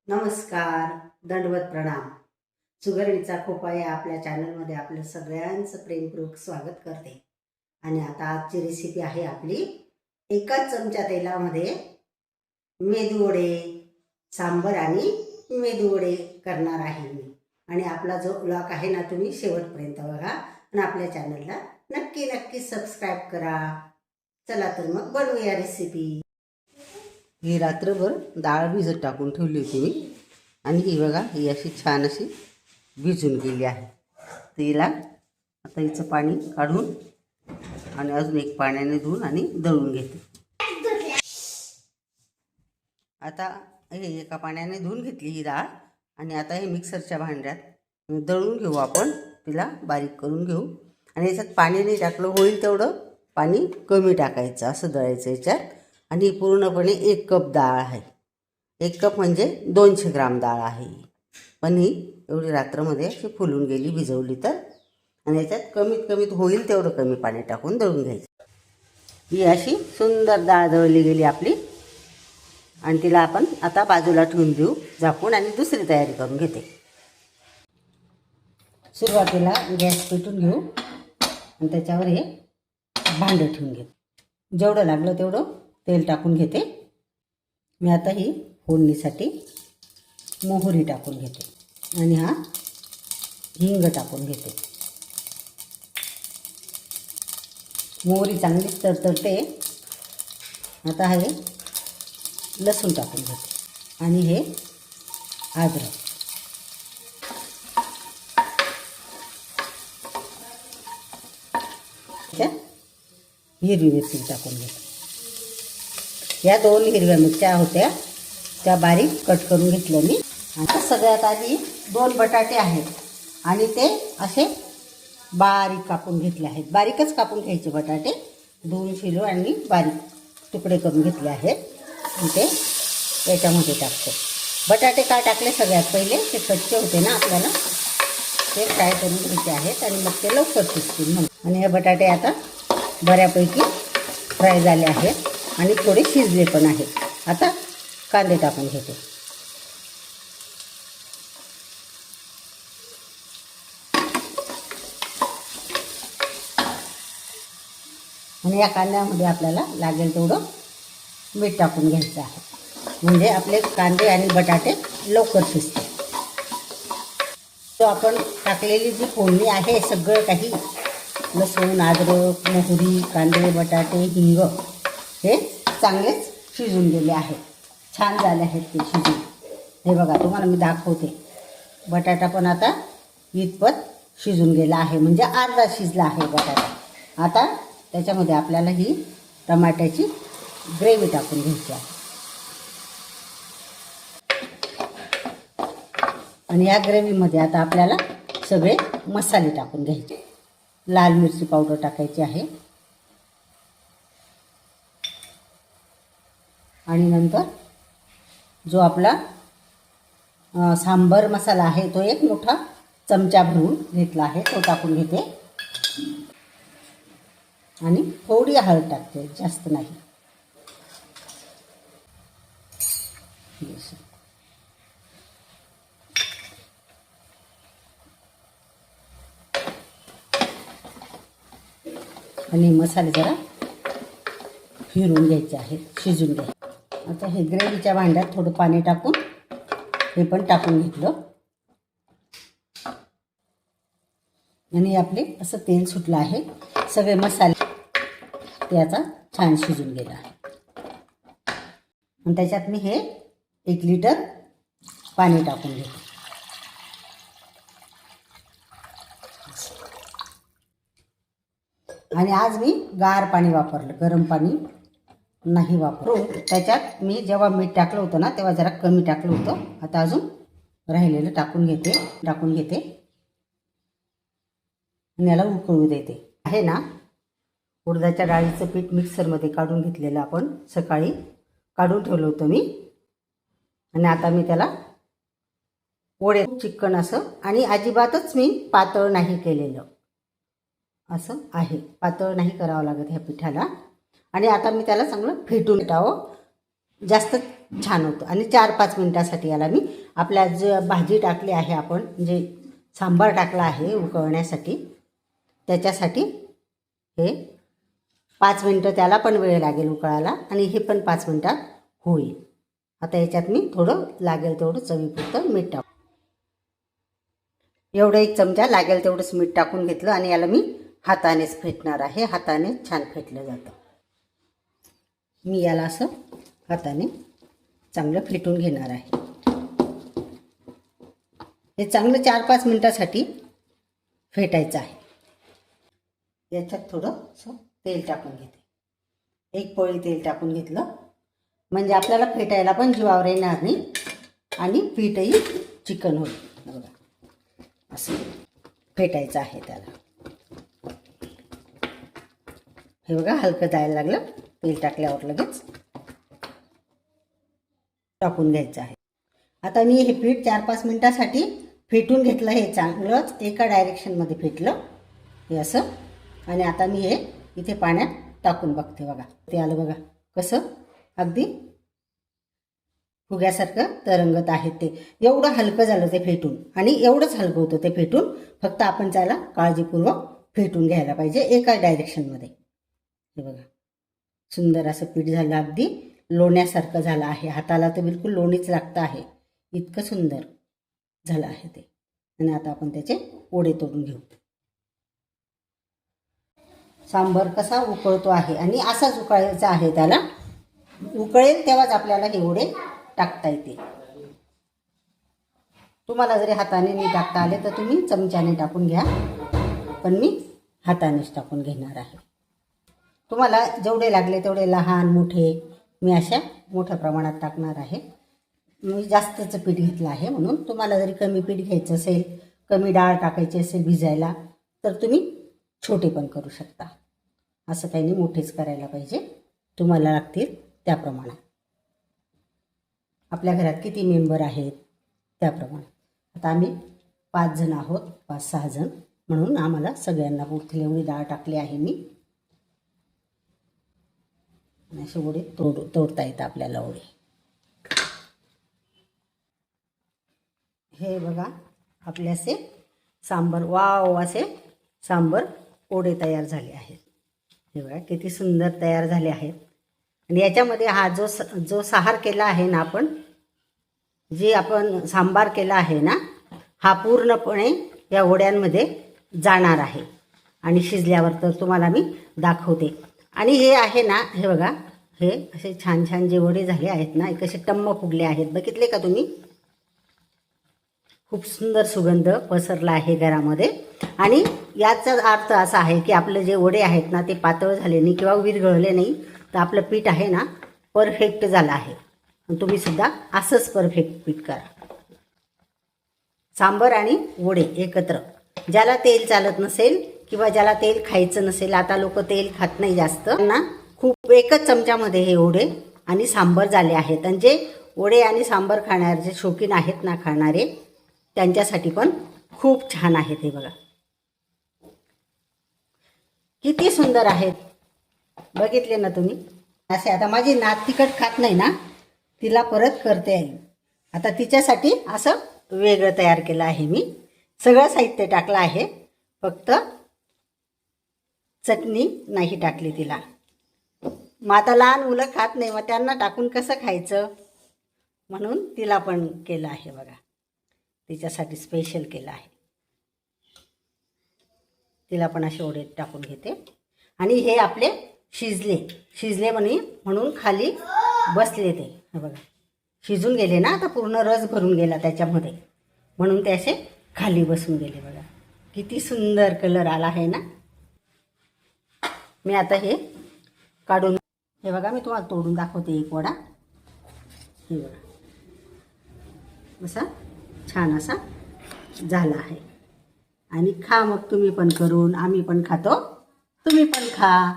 नमस्कार, दंडवत प्रणाम. सुगरणीचा खोपा या आपल्या चॅनलमध्ये आपलं सगळ्यांचं प्रेमपूर्वक स्वागत करते. आणि आता आजची रेसिपी आहे आपली एकाच चमचा तेलामध्ये मेदूवडे, सांबर आणि मेदूवडे करणार आहे मी. आणि आपला जो ब्लॉग आहे ना, तुम्ही शेवटपर्यंत बघा आणि आपल्या चॅनलला नक्की नक्की सबस्क्राईब करा. चला तर मग बनवूया रेसिपी. ही रात्रभर डाळ भिजत टाकून ठेवली होती मी आणि ही बघा ही अशी छान अशी भिजून गेली आहे. तिला आता हिचं पाणी काढून आणि अजून एक पाण्याने धुवून आणि दळून घेते. आता हे एका पाण्याने धुवून घेतली ही डाळ आणि आता हे मिक्सरच्या भांड्यात दळून घेऊ. आपण तिला बारीक करून घेऊ आणि याच्यात पाणी नाही टाकलं, होईल तेवढं पाणी कमी टाकायचं, असं दळायचं याच्यात. आणि पूर्णपणे 1 कप डाळ आहे. 1 कप म्हणजे 200 ग्राम डाळ आहे. पण ही एवढी रात्रमध्ये अशी फुलून गेली भिजवली तर. आणि याच्यात कमीत कमीत होईल तेवढं कमी पाणी टाकून दळून घ्यायचं. ही अशी सुंदर डाळ दळली गेली आपली आणि तिला आपण आता बाजूला ठेवून देऊ झाकून आणि दुसरी तयारी करून घेते. सुरुवातीला गॅस पेटून घेऊ आणि त्याच्यावर हे भांडं ठेवून घेऊ. जेवढं लागलं तेवढं तेल टाकून घेते मी. आता ही फोडणीसाठी मोहरी टाकून घेते आणि हा हिंग टाकून घेते. मोहरी चांगलीच तडतडते. आता हे लसूण टाकून घेते आणि हे अद्रक. हिरवी मिरची टाकून घेते. या 2 हिरव्या मिरच्या होत्या त्या बारीक कट करून घेतल्या मी. आता सगळ्यात आधी 2 बटाटे आहेत आणि ते असे बारीक कापून घेतले आहेत. बारीकच कापून घ्यायचे बटाटे. 2 किलो आणि बारीक तुकडे करून घेतले आहेत आणि ते याच्यामध्ये टाकतो. बटाटे का टाकले सगळ्यात पहिले, ते कच्चे होते ना, आपल्याला ते फ्राय करून घ्यायचे आहेत आणि मग ते लवकर शिजतील म्हणून. आणि हे बटाटे आता बऱ्यापैकी फ्राय झाले आहेत आणि थोडे शिजले पण आहेत. आता कांदे टाकून घेते. आणि या कांद्यामध्ये आपल्याला लागेल तेवढं मीठ टाकून घ्यायचं आहे, म्हणजे आपले कांदे आणि बटाटे लवकर शिजतात. तो आपण टाकलेली जी फोडणी आहे, सगळं काही लसूण, अद्रक, मोहरी, कांदे, बटाटे, हिंग हे चांगलेच शिजून गेले आहेत. छान झाले आहेत ते शिजून. हे बघा तुम्हाला मी दाखवते. बटाटा पण आता इतपत शिजून गेला आहे, म्हणजे अर्धा शिजला आहे बटाटा. आता त्याच्यामध्ये आपल्याला ही टमाट्याची ग्रेव्ही टाकून घ्यायची आहे. आणि या ग्रेव्हीमध्ये आता आपल्याला सगळे मसाले टाकून घ्यायचे. लाल मिरची पावडर टाकायची आहे आणि नंतर जो आपला सांबर मसाला आहे तो 1 मोठा चमचा भरून घेतला आहे, तो टाकून घेते. आणि थोडी हळद टाकते, जास्त नाही. आणि मसाले जरा फिरवून घ्यायचे आहेत, शिजून घ्या. आता हे ग्रेव्हीच्या भांड्यात थोडं पाणी टाकून हे पण टाकून घेतलं आणि आपले असं तेल सुटलं आहे. सगळे मसाले त्याचा छान शिजून गेला आहे. आणि त्याच्यात मी हे 1 लिटर पाणी टाकून घेते. आणि आज मी गार पाणी वापरलं, गरम पाणी नाही वापरून. त्याच्यात मी जेव्हा मीठ टाकलं होतं ना, तेव्हा जरा कमी टाकलं होतं. आता अजून राहिलेलं टाकून घेते आणि याला उकळू देते. आहे ना, उडदाच्या डाळीचं पीठ मिक्सरमध्ये काढून घेतलेलं आपण सकाळी काढून ठेवलं होतं मी. आणि आता मी त्याला पोळे चिकन असं, आणि अजिबातच मी पातळ नाही केलेलं, असं आहे. पातळ नाही करावं लागत ह्या पिठाला. आणि आता मी त्याला चांगलं फेटून टाकावं. जास्त छान होतो. आणि 4-5 मिनटासाठी याला मी आपल्या जे भाजी टाकली आहे आपण, जे सांबार टाकला आहे उकळण्यासाठी, त्याच्यासाठी हे 5 मिनटं त्याला पण वेळ लागेल उकळायला आणि हे पण 5 मिनटात होईल. आता याच्यात मी थोडं लागेल तेवढं चवीपुरतं मीठ टाकू. एवढं 1 चमचा लागेल तेवढंच मीठ टाकून घेतलं आणि याला मी हातानेच फेटणार आहे. हाताने छान फेटलं जातं. मी याला असं हाताने चांगलं फेटून घेणार आहे. हे चांगलं 4-5 मिनटासाठी फेटायचं आहे. याच्यात थोडंसं तेल टाकून घेते. 1 पळी तेल टाकून घेतलं म्हणजे आपल्याला फेटायला पण जीवावर येणार नाही आणि पीठही चिकन होईल. बघा असं फेटायचं आहे त्याला. हे बघा हलकं जायला लागलं. तेल टाकल्यावर लगेच टाकून घ्यायचं आहे. आता मी हे पीठ 4-5 मिनटासाठी फेटून घेतलं. हे चांगलंच एका डायरेक्शनमध्ये फेटलं हे असं. आणि आता मी हे इथे पाण्यात टाकून बघते. बघा ते आलं बघा कसं अगदी फुग्यासारखं तरंगत आहे. ते एवढं हलकं झालं ते फेटून आणि एवढंच हलकं होतं ते फेटून. फक्त आपण त्याला काळजीपूर्वक फेटून घ्यायला पाहिजे एका डायरेक्शनमध्ये. हे बघा सुंदर असं पीठ झालं. अगदी लोण्यासारखं झालं आहे. हाताला तर बिलकुल लोणीच लागतं आहे. इतकं सुंदर झालं आहे ते. आणि आता आपण त्याचे ओढे तोडून घेऊ. सांबर कसा उकळतो आहे आणि असाच उकळायचा आहे त्याला. उकळेल तेव्हाच आपल्याला हे ओढे टाकता येते. तुम्हाला जरी हाताने नाही टाकता आले तर तुम्ही चमच्याने टाकून घ्या. पण मी हातानेच टाकून घेणार आहे. तुम्हाला जेवढे लागले तेवढे लहान मोठे मी अशा मोठ्या प्रमाणात टाकणार आहे. मी जास्तचं पीठ घेतलं आहे म्हणून. तुम्हाला जरी कमी पीठ घ्यायचं असेल, कमी डाळ टाकायची असेल भिजायला, तर तुम्ही छोटे पण करू शकता. असं काही नाही मोठेच करायला पाहिजे. तुम्हाला लागतील त्याप्रमाणे. आपल्या घरात किती मेंबर आहेत त्याप्रमाणे. आता आम्ही 5 जण आहोत, 5-6 जण, म्हणून आम्हाला सगळ्यांना पुरतील एवढी डाळ टाकली आहे मी. असे ओढे तोडता येतात आपल्याला ओढे. हे बघा आपले असे सांबर वाव असे सांबर ओढे तयार झाले आहेत. हे बघा किती सुंदर तयार झाले आहेत. आणि याच्यामध्ये हा जो साहार केला आहे ना आपण, जे आपण सांबार केला आहे ना, हा पूर्णपणे या वड्यांमध्ये जाणार आहे. आणि शिजल्यावर तर तुम्हाला मी दाखवते. आणि हे आहे ना, हे बघा हे असे छान छान जे वडे झाले आहेत ना, कसे टम्म फुगले आहेत. बघितले का तुम्ही? खूप सुंदर सुगंध पसरला आहे घरामध्ये. आणि याचा अर्थ असा आहे की आपले जे वडे आहेत ना ते पातळ झाले नाही किंवा विरघळले नाही, तर आपलं पीठ आहे ना परफेक्ट झालं आहे. तुम्ही सुद्धा असंच परफेक्ट पीठ करा. सांबर आणि वडे एकत्र. ज्याला तेल चालत नसेल किंवा ज्याला तेल खायचं नसेल, आता लोक तेल खात नाही जास्त ना, खूप 1च चमच्यामध्ये हे वडे आणि सांबर झाले आहेत. आणि जे वडे आणि सांबर खाणारे जे शौकीन आहेत ना खाणारे, त्यांच्यासाठी पण खूप छान आहेत. हे बघा किती सुंदर आहेत. बघितले ना तुम्ही असे. आता माझी नात तिखट खात नाही ना, तिला परत करते आहे. आता तिच्यासाठी असं वेगळं तयार केलं आहे मी. सगळं साहित्य टाकलं आहे, फक्त चटणी नाही टाकली तिला. मग आता लहान मुलं खात नाही, मग त्यांना टाकून कसं खायचं, म्हणून तिला पण केलं आहे. बघा तिच्यासाठी स्पेशल केलं आहे. तिला पण असे ओढे टाकून घेते. आणि हे आपले शिजले म्हणून खाली बसले ते. बघा शिजून गेले ना, आता पूर्ण रस भरून गेला त्याच्यामध्ये, म्हणून ते असे खाली बसून गेले. बघा किती सुंदर कलर आला आहे ना. मी आता हे काढून, हे बघा मी तुम्हाला तोडून दाखवते एक वडा. हे बघा असा छान असा झाला आहे. आणि खा मग तुम्ही पण करून. आम्ही पण खातो, तुम्ही पण खा.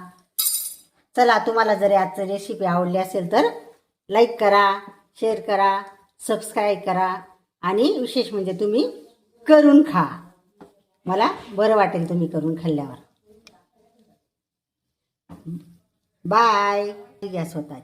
चला, तुम्हाला जर आजची रेसिपी आवडली असेल तर लाईक करा, शेअर करा, सबस्क्राईब करा. आणि विशेष म्हणजे तुम्ही करून खा. मला बरं वाटेल तुम्ही करून खाल्ल्यावर. बाय. घ्या स्वतःची.